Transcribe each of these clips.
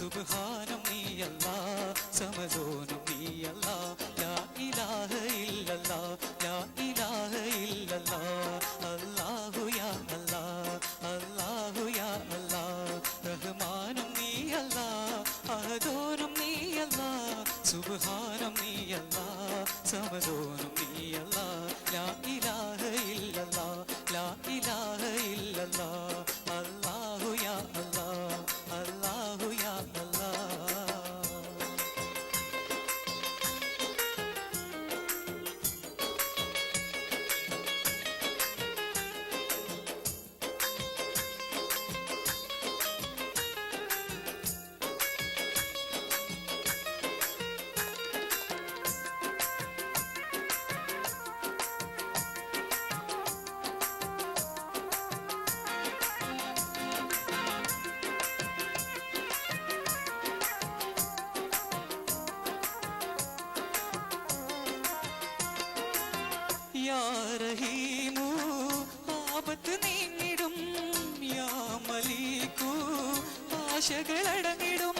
സുബ്ഹാനം നീ അല്ലാഹ് സമദോനും നീ അല്ലാഹ് ലാ ഇലാഹ ഇല്ലല്ലാഹ് ലാ ഇലാഹ ഇല്ലല്ലാഹ് അല്ലാഹു യാ അല്ലാഹ് അല്ലാഹു യാ അല്ലാഹ് റഹ്മാനും നീ അല്ലാഹ് അഹദോനും നീ അല്ലാഹ് സുബ്ഹാനം നീ അല്ലാഹ് സമദോനും നീ അല്ലാഹ് ലാ ഇലാഹ ഇല്ലല്ലാഹ് ലാ ഇലാഹ ഇല്ലല്ലാഹ് അല്ലാഹു യാ അല്ലാഹ് അല്ലാഹു യാ അല്ലാഹ്. യാ റഹീമു ആപത്ത് നീങ്ങിടും, യാ മലീകു ആശകളടങ്ങിടും.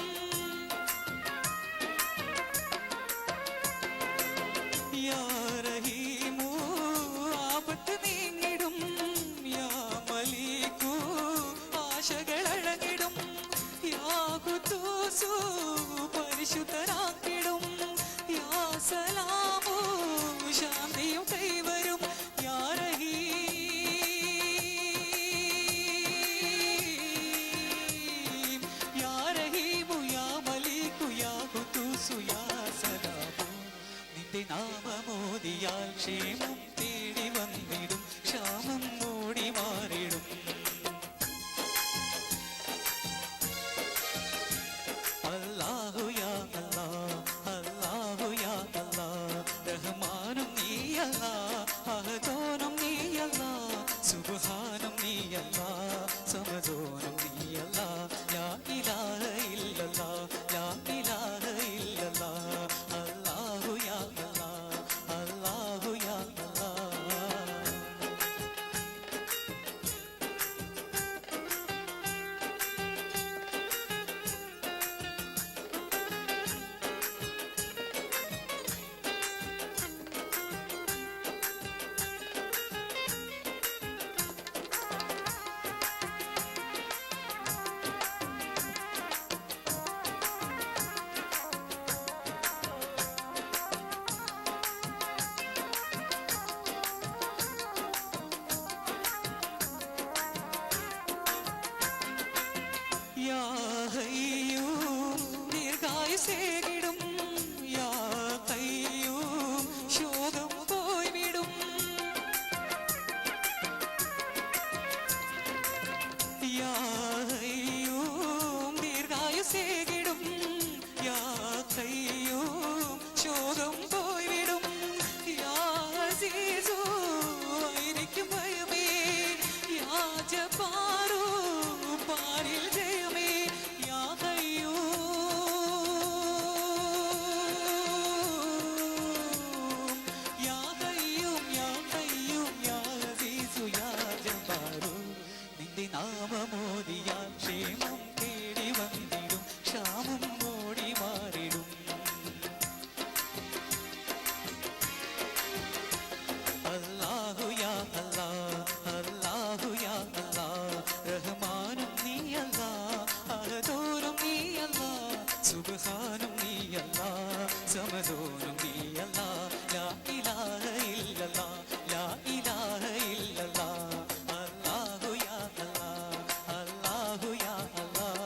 യാ റഹീമു ആപത്ത് നീങ്ങിടും, യാ മലീകു ആശകളടങ്ങിടും. യാ ഖുദ്ദൂസു പരിശുദ്ധനാക്കിടും, യാ സലാമു ശാന്തിയും കൈവരും. യാ റഹീം യാ റഹീമു യാ മലീകു യാ ഖുദ്ദൂസു യാ സലാമു. നിന്റെ നാമമോദിയാൽ ക്ഷേമം തേടി വന്നിടും, ക്ഷാമം മൂടി മാറിടും. അല്ലാഹു യാ അല്ലാഹ് അല്ലാഹു യാ അല്ലാഹ് റഹ്മാനും നീ അല്ലാഹ് അഹദോനും നീ അല്ലാഹ് സുബ്ഹാനം നീ അല്ലാഹ് സമദോനും നീ അല്ലാഹ് ലാ ഇലാഹ ഇല്ലല്ലാഹ് ലാ ഇലാഹ ഇല്ലല്ലാഹ് അല്ലാഹു യാ അല്ലാഹ് അല്ലാഹു യാ അല്ലാഹ്. യാ ഹയ്യൂം ദീർഘായുസ്സേകിടും, യാ ഖയ്യൂം ശോകം പോയിവിടും. യാ ഹയ്യൂം ദീർഘായുസ്സേകിടും, യാ ഖയ്യൂം ശോകം പോയിവിടും. യാ അസീസു എനിക്ക് ഭയമേ, യാ ജബ്ബാറു പാരിൽ ജയമേ. യാ ഖയ്യൂം യാ ഖയ്യൂം യാ ഖയ്യൂം യാ അസീസു യാ ജബ്ബാറു. നിന്റെ നാമമോദിയാൽ ക്ഷേമം തേടി വന്നിടും, ക്ഷാമം മൂടി മാറിടും. അല്ലാഹു യാ അല്ലാഹ് അല്ലാഹു യാ അല്ലാഹ് റഹ്മാനും നീ അല്ലാഹ് അഹദോനും നീ അല്ലാഹ് സുബ്ഹാനും നീ അല്ലാഹ് സമദോനും നീ അല്ലാഹ് ലാ ഇലാഹ ഇല്ലല്ലാഹ് ലാ ഇലാഹ ഇല്ലല്ലാഹ് അല്ലാഹു യാ അല്ലാഹ് അല്ലാഹു യാ അല്ലാഹ്.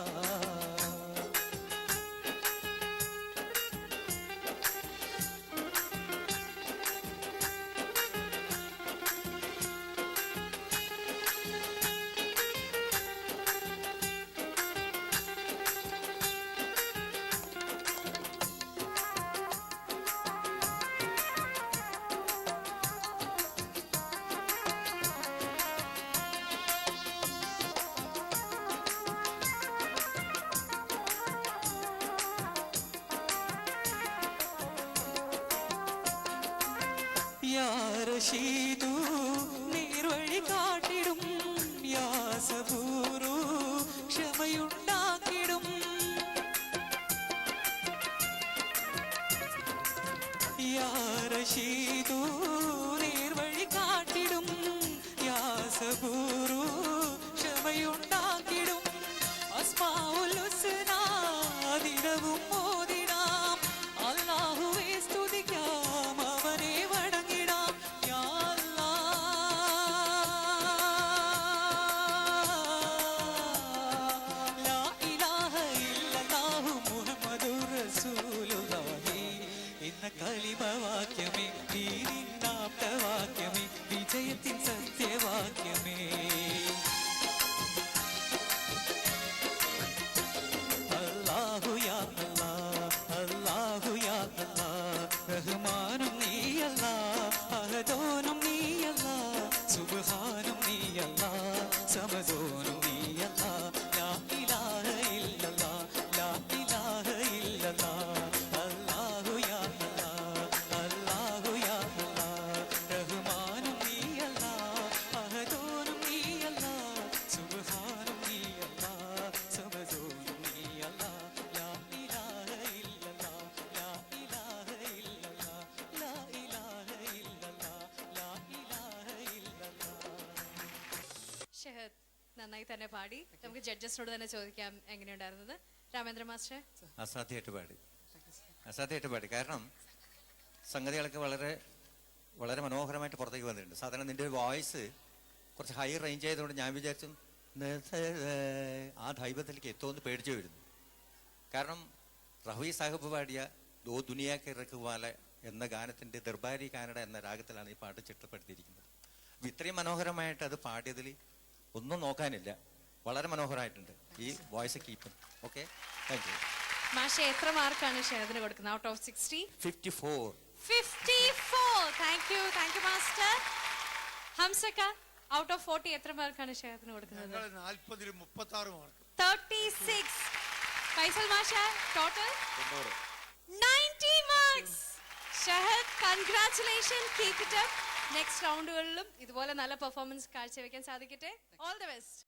യാ റഷീദു നീർവഴി കാട്ടിടും, യാ സബൂറു ക്ഷമയുണ്ടാക്കിടും. നന്നായി തന്നെ പാടി. നമുക്ക് ജഡ്ജസിനോട് തന്നെ ചോദിക്കാം എങ്ങനെയുണ്ടായിരുന്നത്. രാമേന്ദ്ര മാസ്റ്റർ. അസാധ്യമായിട്ട് പാടി. കാരണം സംഗതികളൊക്കെ വളരെ വളരെ മനോഹരമായിട്ട് പുറത്തേക്ക് വന്നിട്ടുണ്ട്. സാധാരണ നിന്റെ വോയിസ് കുറച്ച് ഹൈ റേഞ്ച് ആയതുകൊണ്ട് ഞാൻ വിചാരിച്ചു ആ ദൈവത്തിലേക്ക് എത്തുമെന്ന് പേടിച്ചു വരുന്നു. കാരണം റഫി സാഹിബ് പാടിയ ദോ ദുനിയാക്ക് ഇറക്കുവാല എന്ന ഗാനത്തിൻ്റെ ദർബാരി കാനഡ എന്ന രാഗത്തിലാണ് ഈ പാട്ട് ചിട്ടപ്പെടുത്തിയിരിക്കുന്നത്. അപ്പം ഇത്രയും മനോഹരമായിട്ട് അത് പാടിയതിൽ ഒന്നും നോക്കാനില്ല. വളരെ മനോഹരമായിട്ടുണ്ട്. ഈ voice keep. Okay, thank you. മാഷെ എത്ര മാർക്കാണ് ഷെഹദിന് കൊടുക്കുന്നത് out of 60? 54. 54. Thank you master. ഹംസക്ക ഔട്ട് ഓഫ് 40 എത്ര മാർക്കാണ് ഷെഹദിന് കൊടുക്കുന്നത്? 40-ൽ 36 മാർക്ക്. 36. ഫൈസൽ മാഷ total 90 marks. Shahad, congratulation, keep it up. Next റൗണ്ടുകളിലും ഇതുപോലെ നല്ല പെർഫോമൻസ് കാഴ്ചവെക്കാൻ സാധിക്കട്ടെ. All the best.